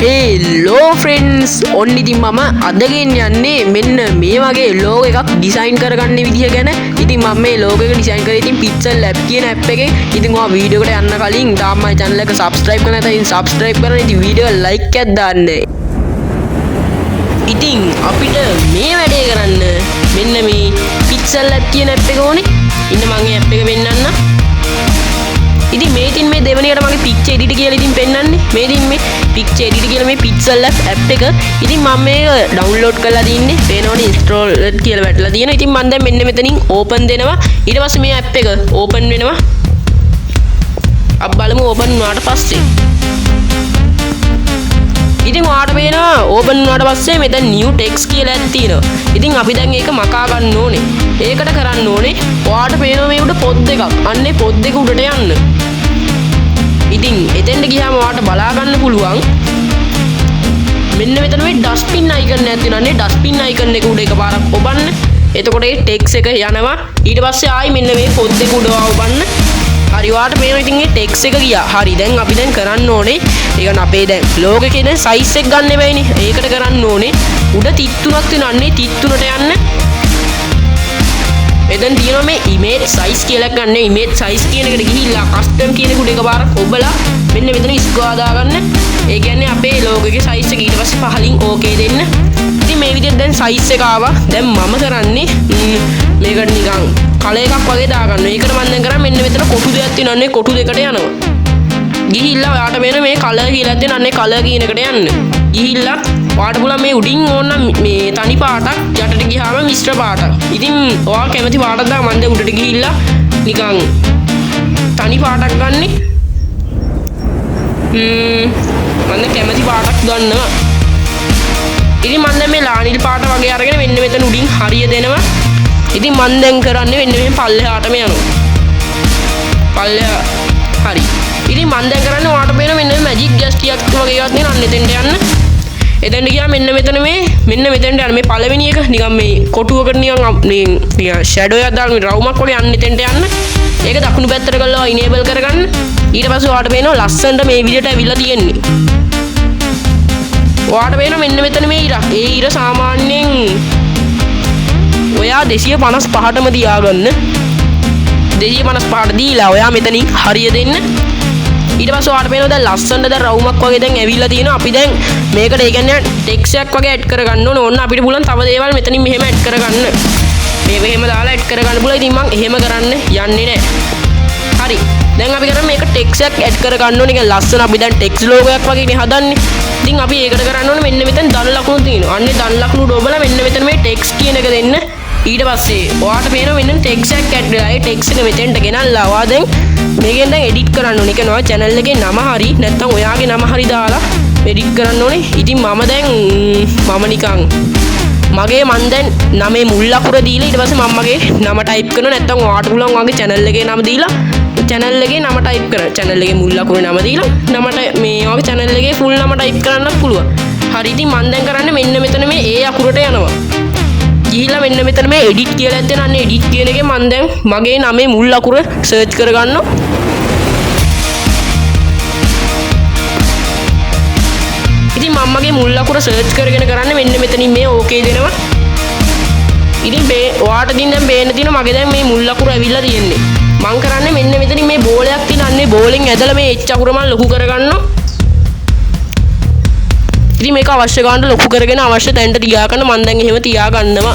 Hello friends ඔන්න ඉතින් මම අද ගෙන්නන්නේ මෙන්න මේ වගේ ලෝගෝ එකක් ඩිසයින් කරගන්න විදිය ගැන. ඉතින් මම මේ ලෝගෝ එක ඩිසයින් කරේ ඉතින් Pixel Lab කියන app එකෙන්. ඉතින් ඔයා වීඩියෝ එකට යන්න කලින් තාම මගේ channel එක subscribe කරලා නැත්නම් ඉතින් subscribe කරන්න. ඉතින් වීඩියෝ like එකක් දාන්න. ඉතින් අපිට මේ වැඩේ කරන්න මෙන්න මේ Pixel Lab කියන app එක ඕනේ. ඉන්න මම මේ app එක පෙන්නන්න. ඉතින් මේ ඉතින් මේ දෙවෙනියට මගේ picture edit කියලා ඉතින් පෙන්නන්නේ. මේ ඉතින් මේ picture edit කියලා මේ Pixel Lab app එක. ඉතින් මම මේක download කරලා තින්නේ. පේනවනේ install කියලා වැටලා තියෙනවා. ඉතින් මම දැන් මෙන්න මෙතනින් open දෙනවා. ඊට පස්සේ මේ app එක open වෙනවා. අපි බලමු open වුණාට පස්සේ. ඉතින් ඔයාලට පේනවා open වුණාට පස්සේ මෙතන new text කියලා එකක් තියෙනවා. ඉතින් අපි දැන් ඒක මකා ගන්න ඕනේ. ඒකට කරන්න ඕනේ ඔයාලට පේනවා මේ උඩ පොත් දෙකක්. අන්නේ පොත් දෙක උඩට යන්න. ඉතින් එතෙන්ට ගියාම ඔයාලට බලා ගන්න පුළුවන් මෙන්න මෙතන මේ dustbin icon එකක් තියෙනවා නේ. dustbin icon එක උඩ එකපාරක් ඔබන්න. එතකොට ඒ text එක යනවා. ඊට පස්සේ ආයි මෙන්න මේ පොත් දෙක උඩ ඔබන්න. හරි ඔයාලට පේනවා ඉතින් මේ text එක ගියා. හරි දැන් අපි දැන් කරන්න ඕනේ ඒ කියන්නේ අපේ දැන් logo එකේ දැන් size එක ගන්න බෑනේ. ඒකට කරන්න ඕනේ උඩ 33ක් තියෙනන්නේ 33ට යන්න. එතෙන් තියෙනවා මේ image size කියලා ගන්න. image size කියන එකට ගිහිල්ලා custom කියන එකට එකපාරක් ඔබලා මෙන්න මෙතන square දාගන්න. ඒ කියන්නේ අපේ logo එකේ size එක ඊට පස්සේ පහලින් okay දෙන්න. ඉතින් මේ විදිහට දැන් size එක ආවා. දැන් මම කරන්නේ මේකට නිකන් කලර් එකක් වගේ දාගන්න. ඒකට මම දැන් කරන්නේ මෙන්න මෙතන කොටු දෙකක් තියෙනවානේ. කොටු දෙකට යනවා. ගිහිල්ලා ඔයාට වෙන මේ කලර් කියලා තියෙනන්නේ කලර් කියන එකට යන්න. ගිහිල්ලා ඔයාට පුළුවන් මේ උඩින් ඕන මේ තනි පාටක් යටට ගියාම මිශ්‍ර පාටක්. ඉතින් ඔයා කැමති පාටක් දාන්න. මම දැන් උඩට ගිහිල්ලා නිකන් තනි පාටක් ගන්නෙ. මම දැන් කැමති පාටක් ගන්නවා. ඉතින් මම දැන් මේ ලානිල් පාට වගේ අරගෙන මෙන්න මෙතන උඩින් හරිය දෙනවා. ඉතින් මම දැන් කරන්නේ මෙන්න මේ පල්ලෙහාටම යනවා. පල්ලෙහා හරි. ඉතින් මම දැන් කරන්නේ ඔයාට පේන මෙන්න මේ මැජික් ගැස් ටිකක් වගේ එකක් තියෙනවා. අන්න එතෙන්ට යන්න. එතෙන්ට ගියා මෙන්න මෙතන මෙන්න මෙතෙන්ට යන්න. මේ පළවෙනි එක නිකන් මේ කොටුවකට නිකන් ෂැඩෝ එකක් දාලා මේ රවුමක් වගේ අන්න එතෙන්ට යන්න. ඒක දකුණු පැත්තට කරලා enable කරගන්න. ඊට පස්සේ ඔයාට පේනවා ලස්සනට මේ විදිහට ඇවිල්ලා තියෙන්නේ. ඔයාට පේනවා මෙන්න මෙතන මේ ඉර. ඒ ඉර සාමාන්‍යයෙන් ඔයා 255ටම තියාගන්න. 255ට දීලා ඔයා මෙතනින් හරිය දෙන්න. ඊට පස්සේ ඔයාලට පේනවා දැන් ලස්සනට දැන් රවුමක් වගේ දැන් ඇවිල්ලා තියෙනවා. අපි දැන් මේකට ඒ කියන්නේ ටෙක්ස්ට් එකක් වගේ ඇඩ් කරගන්න ඕන. ඕන්න අපිට පුළුවන් තව දේවල් මෙතනින් මෙහෙම ඇඩ් කරගන්න. මේක එහෙම දාලා ඇඩ් කරගන්න පුළුවන්. ඉතින් මම එහෙම කරන්න යන්නේ නැහැ. හරි. දැන් අපි කරන්නේ මේක ටෙක්ස්ට් එකක් ඇඩ් කරගන්න ඕනේ. ඒක ලස්සන අපි දැන් ටෙක්ස්ට් ලෝගෝ එකක් වගේ නේ හදන්නේ. ඉතින් අපි ඒකට කරන්න ඕනේ මෙන්න මෙතන ධන ලකුණු තියෙනවා. අන්නේ ධන ලකුණු ඩොබලා මෙන්න මෙතන මේ ටෙක්ස්ට් කියන එක දෙන්න. ඊට පස්සේ ඔයාට පේනවා මෙන්න ටෙක්ස්ට් එකක් ඇඩ් වෙලා. ඒ ටෙක්ස්ට් එක මෙතෙන්ට ගෙනල්ලා ඔයා දැන් මේකෙන් දැන් එඩිට් කරන්න ඕනේ. ඒක නෝ channel එකේ නම හරි නැත්නම් ඔයාගේ නම හරි දාලා එඩිට් කරන්න ඕනේ. ඉතින් මම දැන් නිකන් මගේ මන් දැන් නමේ මුල් අකුර දීලා ඊට පස්සේ මම මගේ නම ටයිප් කරනවා. නැත්නම් ඔයාට පුළුවන් ඔයාගේ channel එකේ නම දීලා channel එකේ නම ටයිප් කරන්න. channel එකේ මුල් අකුරේ නම දීලා නමට මේ ඔයාගේ channel එකේ full නම ටයිප් කරන්නත් පුළුවන්. හරි. ඉතින් මම දැන් කරන්නේ මෙන්න මෙතන මේ ඒ අකුරට යනවා. ගිහිල්ලා මෙන්න මෙතන මේ edit කියලා ඇත්තේ නන්නේ edit කියන එකේ මම දැන් මගේ නමේ මුල් අකුර search කරගන්නවා. ඉතින් මම මගේ මුල් අකුර search කරගෙන කරන්නේ මෙන්න මෙතනින් මේ okay දෙනවා. ඉතින් ඔයාට ඉතින් දැන් පේන්න තියෙනවා මගේ දැන් මේ මුල් අකුර ඇවිල්ලා තියෙන්නේ. මම කරන්නේ මෙන්න මෙතනින් මේ බෝලයක් තියෙනන්නේ බෝලෙන් ඇදලා මේ H අකුර මම ලොකු කරගන්නවා. ඉතින් මේක අවශ්‍ය ගන්න ලොකු කරගෙන අවශ්‍ය තැනට තියා ගන්න. මම දැන් එහෙම තියා ගන්නවා.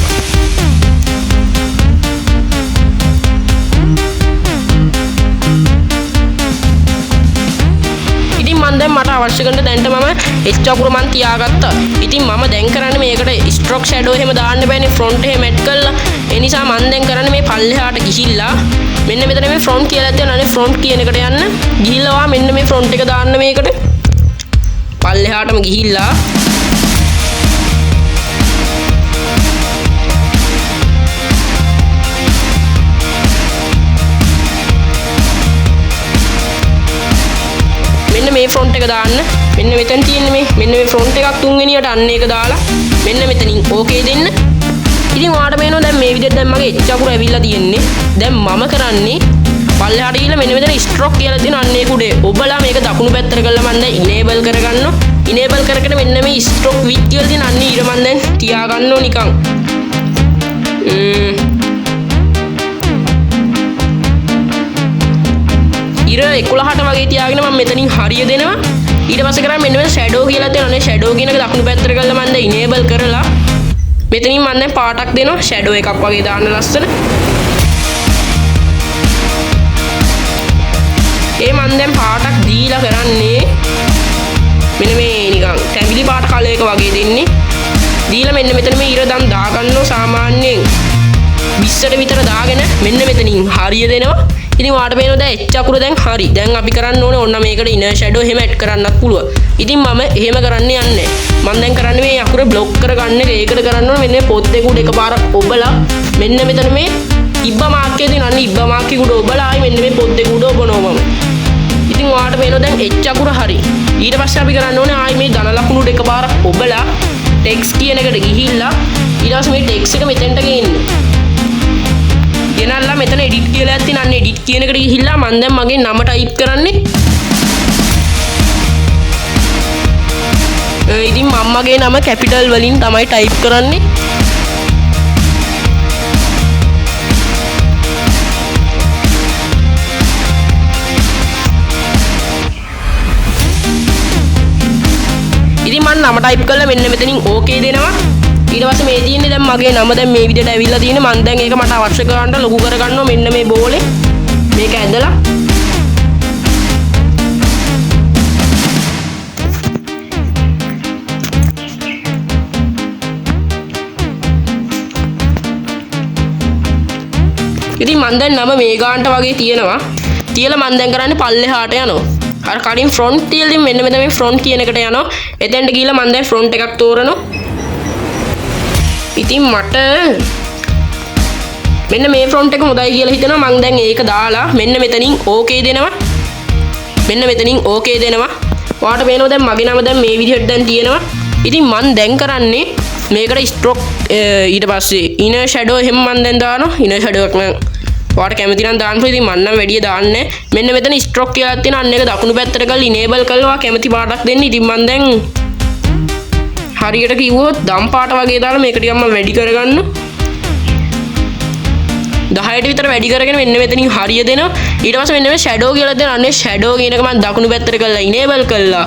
ඉතින් මම දැන් මට අවශ්‍ය කරන තැනට මම H අකුර මම තියාගත්තා. ඉතින් මම දැන් කරන්නේ මේකට stroke shadow එහෙම දාන්න බෑනේ front එහෙම ඇඩ් කළා. ඒ නිසා මම දැන් කරන්නේ මේ පල්ලෙහාට ගිහිල්ලා මෙන්න මෙතන මේ front කියලා තියෙනනේ front කියන එකට යන්න. ගිහිල්ලා ඔයා මෙන්න මේ front එක දාන්න මේකට. පල්ලෙහාටම ගිහිල්ලා මෙන්න මේ ෆොන්ට් එක දාන්න. මෙන්න මෙතන තියෙන්නේ මෙන්න මේ ෆොන්ට් එකක් තුන්වෙනියට අන්න ඒක දාලා මෙන්න මෙතනින් ඕකේ දෙන්න. ඉතින් ඔයාලට පේනවා දැන් මේ විදිහට දැන් මගේ H අකුර ඇවිල්ලා තියෙන්නේ. දැන් මම කරන්නේ පල්ලෙහාට ගිහලා මෙන්න මෙතන ස්ට්‍රෝක් කියලා තියෙන අන්න ඒක උඩේ ඔබලා මේක දකුණු පැත්තට කරලා මම දැන් enable කරගන්නවා. enable කරගෙන මෙන්න මේ stroke width කියලා තියෙන අන්න ඊට මම දැන් තියා ගන්න ඕන නිකන් ඉර 11ට වගේ තියාගෙන මම මෙතනින් හරිය දෙනවා ඊට පස්සේ කරා මෙන්න මේ shadow කියලා තියෙනනේ shadow කියන එක දකුණු පැත්තට කරලා මම දැන් enable කරලා මෙතනින් මම දැන් පාටක් දෙනවා shadow එකක් වගේ දාන්න ලස්සන ඒ මම දැන් පාටක් දීලා කරන්නේ මෙන්න මේ නිකන් තැඹිලි පාට කලර් එක වගේ දෙන්නේ දීලා මෙන්න මෙතන මේ ඉර දම් දා ගන්නවා සාමාන්‍යයෙන් 20ට විතර දාගෙන මෙන්න මෙතනින් හරිය දෙනවා ඉතින් ඔයාලට පේනවා දැන් H අකුර දැන් හරි දැන් අපි කරන්න ඕනේ ඔන්න මේකට inner shadow එහෙම ඇඩ් කරන්නත් පුළුවන් ඉතින් මම එහෙම කරන්න යන්නේ මම දැන් කරන්නේ මේ අකුර බ්ලොක් කරගන්න එක ඒකට කරන්න ඕනේ මෙන්න පොත් දෙක උඩ එකපාරක් ඔබලා මෙන්න මෙතන මේ ඉබ්බා මාක් එකේ තියෙන අන්න ඉබ්බා මාක් එක උඩ ඔබලා ආයි මෙන්න මේ පොත් දෙක උඩ ඔබනවා මම ඉතින් ඔයාලට පේනවා දැන් H අකුර හරි ඊට පස්සේ අපි කරන්න ඕනේ ආයි මේ ධන ලකුණු උඩ එකපාරක් ඔබලා text කියන එකට ගිහිල්ලා ඊට පස්සේ මේ text එක මෙතෙන්ට ගේන්න ගෙනල්ලා මෙතන edit කියලා තියෙන අන්න edit කියන එකට ගිහිල්ලා මම දැන් මගේ නම type කරන්නේ ඉතින් මම මගේ නම capital වලින් තමයි type කරන්නේ ඉතින් මම නම type කරලා මෙන්න මෙතනින් okay දෙනවා ඊට පස්සේ මේ තියෙන්නේ දැන් මගේ නම දැන් මේ විදිහට ඇවිල්ලා තියෙන්නේ මම දැන් ඒක මට අවශ්‍ය කරන්න ලොකු කරගන්නවා මෙන්න මේ බෝලේ මේක ඇදලා ඉතින් මම දැන් නම මේ ගානට වගේ තියෙනවා තියලා මම දැන් කරන්නේ පල්ලෙහාට යනවා අර කලින් front තියලා මෙන්න මෙතන මේ front කියන එකට යනවා එතෙන්ට ගිහලා මම දැන් front එකක් තෝරනවා ඉතින් මට මෙන්න මේ front එක හොඳයි කියලා හිතෙනවා මම දැන් ඒක දාලා මෙන්න මෙතනින් okay දෙනවා මෙන්න මෙතනින් okay දෙනවා ඔයාලට පේනවා දැන් මගේ නම දැන් මේ විදිහට දැන් තියෙනවා ඉතින් මම දැන් කරන්නේ මේකට stroke ඊට පස්සේ inner shadow එහෙම මම දැන් දානවා inner shadow එකක් මම ඔයාලට කැමති නම් දාන්න පුළුවන් ඉතින් මම නම් වැඩි දාන්නේ මෙන්න මෙතන stroke කියලා තියෙන අන්න එක දකුණු පැත්තට කරලා enable කරලා කැමති පාටක් දෙන්න ඉතින් මම දැන් හරියට කිව්වොත් දම් පාට වගේ දාලා මේක ටිකක් මම වැඩි කරගන්න 10ට විතර වැඩි කරගෙන මෙන්න මෙතනින් හරිය දෙනවා ඊට පස්සේ මෙන්න මේ shadow කියලා දෙන අන්නේ shadow කියන එක මම දකුණු පැත්තට කරලා enable කළා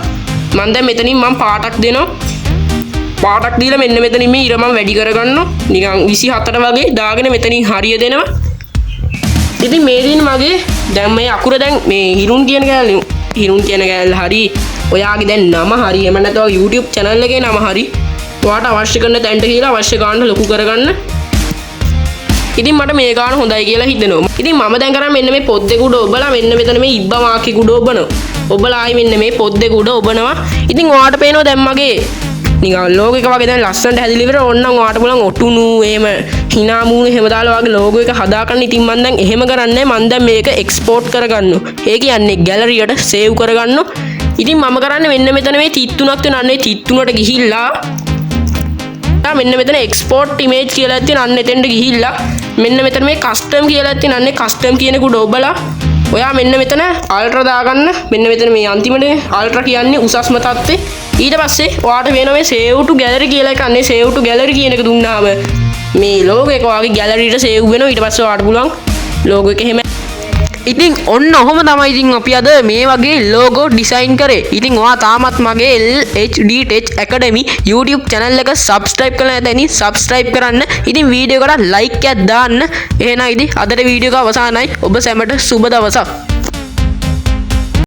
මම දැන් මෙතනින් මම පාටක් දෙනවා පාටක් දීලා මෙන්න මෙතනින් මේ ඉර මම වැඩි කරගන්නවා නිකන් 24ට වගේ දාගෙන මෙතනින් හරිය දෙනවා ඉතින් මේ දින මගේ දැන් මේ අකුර දැන් මේ හිරුන් කියන කෑල්ල හරි ඔයාගේ දැන් නම හරි එහෙම නැත්නම් YouTube channel එකේ නම හරි ඔයාට අවශ්‍ය කරන තැනට කියලා අවශ්‍ය ගානට ලොකු කරගන්න ඉතින් මට මේ ගාන හොඳයි කියලා හිතෙනවා ඉතින් මම දැන් කරන්නේ මෙන්න මේ පොත් දෙක උඩ ඔබලා මෙන්න මෙතන මේ ඉබ්බා මාක් එක උඩ ඔබනවා ඔබලා ආයි මෙන්න මේ පොත් දෙක උඩ ඔබනවා ඉතින් ඔයාට පේනවා දැන් මගේ නිකන් ලෝගෝ එක වගේ දැන් ලස්සනට හැදිලා ඉවර ඕන්නම් ඔයාට පුළුවන් ඔටුනු එහෙම hina මූණු එහෙම දාලා වගේ ලෝගෝ එක හදාගන්න ඉතින් මම දැන් එහෙම කරන්නේ මම දැන් මේක එක්ස්පෝර්ට් කරගන්නවා ඒ කියන්නේ ගැලරියට සේව් කරගන්නවා ඉතින් මම කරන්නේ මෙන්න මෙතන මේ 33ක් තියෙන අන්නේ 33ට ගිහිල්ලා මෙන්න මෙතන export image කියලා තියෙන අන්න එතෙන්ට ගිහිල්ලා මෙන්න මෙතන මේ custom කියලා තියෙන අන්නේ custom කියන එක උඩ ඔබලා ඔයා මෙන්න මෙතන ultra දාගන්න මෙන්න මෙතන මේ අන්තිමට ultra කියන්නේ උසස්ම තත්ත්වේ ඊට පස්සේ ඔයාට වෙන මේ save to gallery කියලා එක අන්නේ save to gallery කියන එක දුන්නාම මේ logo එක ඔයාගේ gallery එකට save වෙනවා ඊට පස්සේ ඔයාට පුළුවන් logo එක එහෙම ඉතින් ඔන්න ඔහොම තමයි ඉතින් අපි අද මේ වගේ logo design කරේ. ඉතින් ඔයා තාමත් මගේ LHD Tech Academy YouTube channel එක subscribe කරලා නැත්නම් subscribe කරන්න. ඉතින් වීඩියෝ එකට like එකක් දාන්න. එහෙනම් ඉතින් අදට වීඩියෝ එක අවසానයි. ඔබ සැමට සුබ දවසක්.